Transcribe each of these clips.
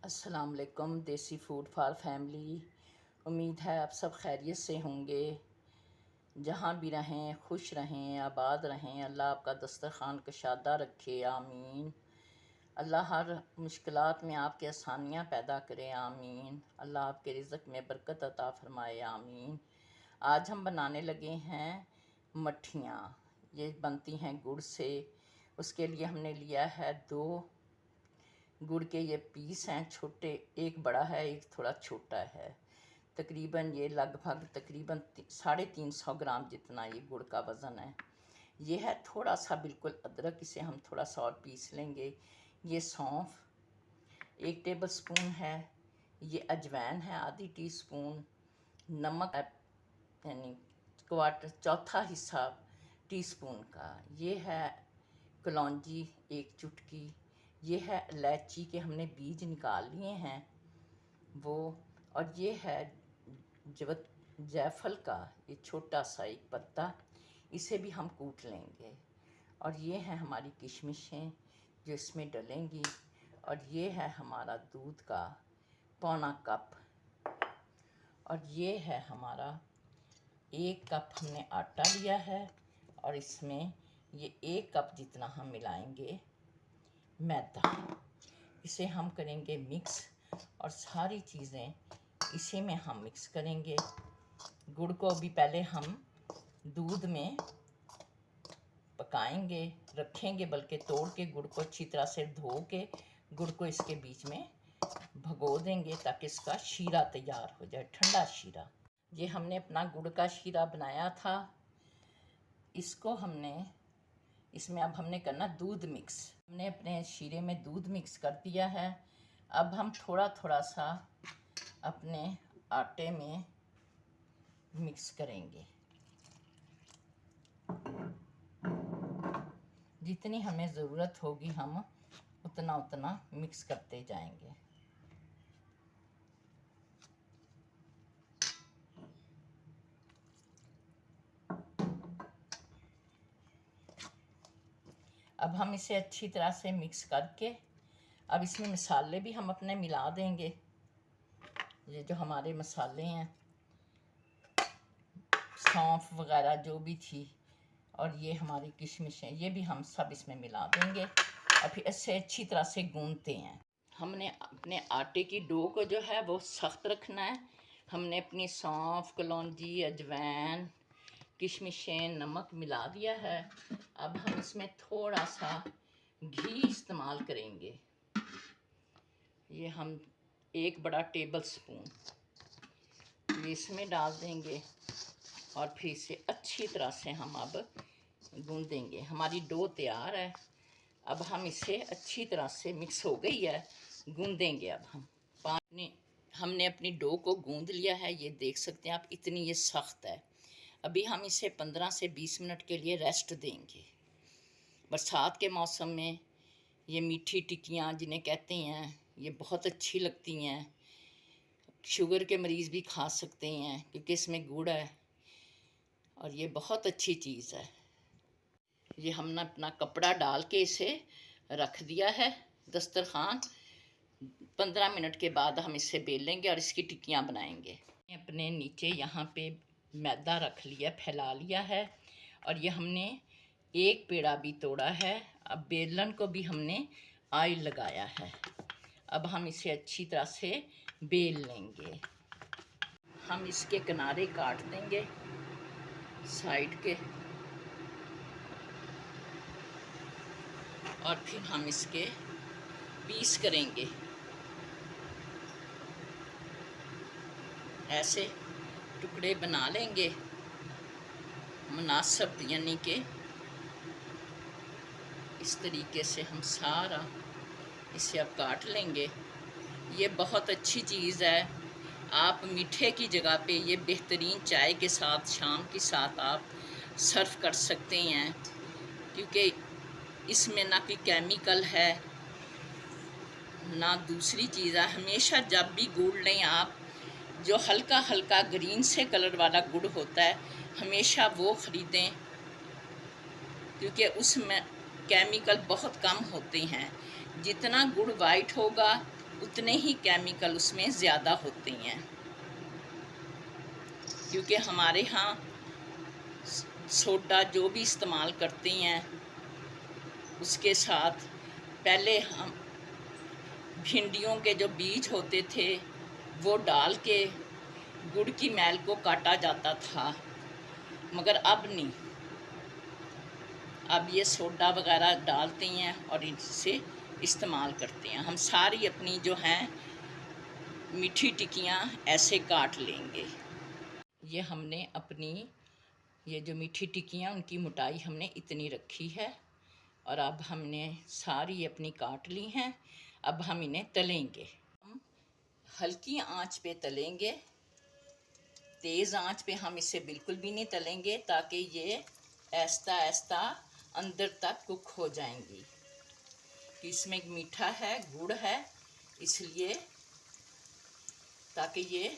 अस्सलाम वालेकुम। देसी फूड फॉर फैमिली। उम्मीद है आप सब खैरियत से होंगे। जहाँ भी रहें खुश रहें, आबाद रहें। अल्लाह आपका दस्तरखान कशादा रखे, आमीन। अल्लाह हर मुश्किलात में आपके आसानियाँ पैदा करे, आमीन। अल्लाह आपके रिज़्क़ में बरकत अता फरमाए, आमीन। आज हम बनाने लगे हैं मट्ठियाँ। ये बनती हैं गुड़ से। उसके लिए हमने लिया है 2 गुड़ के ये पीस हैं छोटे, एक बड़ा है एक थोड़ा छोटा है। तकरीबन ये लगभग तकरीबन 350 ग्राम जितना ये गुड़ का वज़न है। ये है थोड़ा सा बिल्कुल अदरक, इसे हम थोड़ा सा और पीस लेंगे। ये सौंफ 1 टेबल स्पून है। ये अजवाइन है आधी टीस्पून। नमक यानी चौथा हिस्सा टीस्पून का। ये है कलौंजी 1 चुटकी। ये है इलायची के हमने बीज निकाल लिए हैं वो। और ये है जायफल का ये छोटा सा एक पत्ता, इसे भी हम कूट लेंगे। और ये है हमारी किशमिशें जो इसमें डलेंगी। और ये है हमारा दूध का पौना कप। और ये है हमारा 1 कप हमने आटा लिया है। और इसमें ये 1 कप जितना हम मिलाएंगे मैदा। इसे हम करेंगे मिक्स और सारी चीज़ें इसी में हम मिक्स करेंगे। गुड़ को भी पहले हम दूध में पकाएंगे, रखेंगे, बल्कि तोड़ के गुड़ को अच्छी तरह से धो के गुड़ को इसके बीच में भगो देंगे ताकि इसका शीरा तैयार हो जाए, ठंडा शीरा। ये हमने अपना गुड़ का शीरा बनाया था। इसको इसमें अब हमने करना दूध मिक्स। हमने अपने शीरे में दूध मिक्स कर दिया है। अब हम थोड़ा थोड़ा सा अपने आटे में मिक्स करेंगे। जितनी हमें ज़रूरत होगी हम उतना उतना मिक्स करते जाएंगे। अब हम इसे अच्छी तरह से मिक्स करके अब इसमें मसाले भी हम अपने मिला देंगे। ये जो हमारे मसाले हैं, सौंफ वगैरह जो भी थी, और ये हमारी किशमिशें, ये भी हम सब इसमें मिला देंगे। और फिर इससे अच्छी तरह से गूंथते हैं। हमने अपने आटे की डो को जो है वो सख्त रखना है। हमने अपनी सौंफ, कलौंजी, अजवाइन, किशमिशें, नमक मिला दिया है। अब हम इसमें थोड़ा सा घी इस्तेमाल करेंगे। ये हम 1 बड़ा टेबल स्पून इसमें डाल देंगे और फिर इसे अच्छी तरह से हम अब गूंदेंगे। हमारी डो तैयार है। अब हम इसे अच्छी तरह से मिक्स हो गई है, गूंदेंगे। अब हमने अपनी डो को गूंद लिया है। ये देख सकते हैं आप, इतनी ये सख्त है। अभी हम इसे 15 से 20 मिनट के लिए रेस्ट देंगे। बरसात के मौसम में ये मीठी टिक्कियाँ जिन्हें कहते हैं, ये बहुत अच्छी लगती हैं। शुगर के मरीज़ भी खा सकते हैं क्योंकि इसमें गुड़ है और ये बहुत अच्छी चीज़ है। ये हमने अपना कपड़ा डाल के इसे रख दिया है दस्तरखान। 15 मिनट के बाद हम इसे बेल लेंगे और इसकी टिक्कियाँ बनाएंगे। अपने नीचे यहाँ पे मैदा रख लिया, फैला लिया है। और ये हमने 1 पेड़ा भी तोड़ा है। अब बेलन को भी हमने ऑयल लगाया है। अब हम इसे अच्छी तरह से बेल लेंगे। हम इसके किनारे काट देंगे, साइड के, और फिर हम इसके पीस करेंगे ऐसे टुकड़े बना लेंगे मुनासिब, यानी कि इस तरीके से हम सारा इसे अब काट लेंगे। ये बहुत अच्छी चीज़ है। आप मीठे की जगह पे ये बेहतरीन चाय के साथ, शाम के साथ आप सर्व कर सकते हैं क्योंकि इसमें ना कोई केमिकल है ना दूसरी चीज़ है। हमेशा जब भी गुड़ लें आप, जो हल्का हल्का ग्रीन से कलर वाला गुड़ होता है हमेशा वो ख़रीदें क्योंकि उसमें केमिकल बहुत कम होते हैं। जितना गुड़ वाइट होगा उतने ही केमिकल उसमें ज़्यादा होते हैं, क्योंकि हमारे यहाँ सोडा जो भी इस्तेमाल करते हैं उसके साथ पहले हम भिंडियों के जो बीज होते थे वो डाल के गुड़ की मैल को काटा जाता था, मगर अब नहीं। अब ये सोडा वगैरह डालते हैं और इससे इस्तेमाल करते हैं। हम सारी अपनी जो हैं मीठी टिक्कियाँ ऐसे काट लेंगे। ये हमने अपनी ये जो मीठी टिक्कियाँ उनकी मोटाई हमने इतनी रखी है और अब हमने सारी अपनी काट ली हैं। अब हम इन्हें तलेंगे। हम हल्की आंच पे तलेंगे, तेज़ आंच पे हम इसे बिल्कुल भी नहीं तलेंगे, ताकि ये ऐसा ऐसा अंदर तक कुक हो जाएंगी। कि इसमें मीठा है, गुड़ है, इसलिए ताकि ये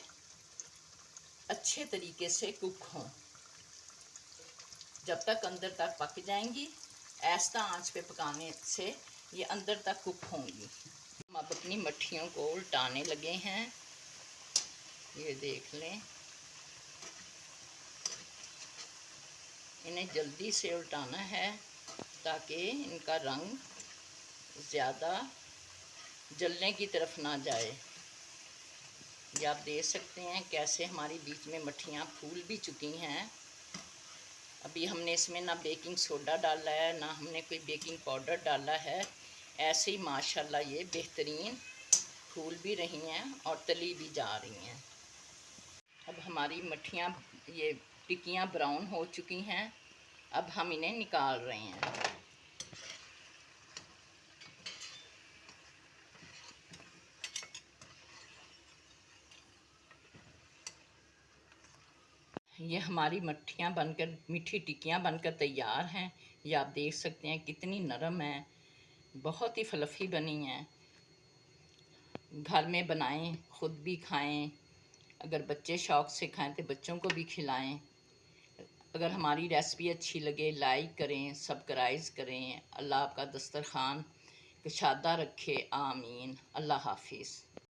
अच्छे तरीके से कुक हों। जब तक अंदर तक पक जाएंगी, ऐसा आंच पे पकाने से ये अंदर तक कुक होंगी। हम अब अपनी मट्ठियों को उल्टाने लगे हैं, ये देख लें। इन्हें जल्दी से उल्टाना है ताकि इनका रंग ज़्यादा जलने की तरफ ना जाए। ये आप देख सकते हैं कैसे हमारी बीच में मट्ठियाँ फूल भी चुकी हैं। अभी हमने इसमें ना बेकिंग सोडा डाला है, ना हमने कोई बेकिंग पाउडर डाला है। ऐसे ही माशाल्लाह ये बेहतरीन फूल भी रही हैं और तली भी जा रही हैं। अब हमारी मट्ठियाँ ये टिक्कियाँ ब्राउन हो चुकी हैं। अब हम इन्हें निकाल रहे हैं। ये हमारी मट्ठियाँ बनकर, मीठी टिक्कियाँ बनकर तैयार हैं। ये आप देख सकते हैं कितनी नरम है, बहुत ही फ्लफ़ी बनी हैं। घर में बनाएं, ख़ुद भी खाएं। अगर बच्चे शौक़ से खाएं तो बच्चों को भी खिलाएं। अगर हमारी रेसिपी अच्छी लगे लाइक करें, सब्सक्राइब करें। अल्लाह आपका दस्तरखान कुशादा रखे, आमीन। अल्लाह हाफिज़।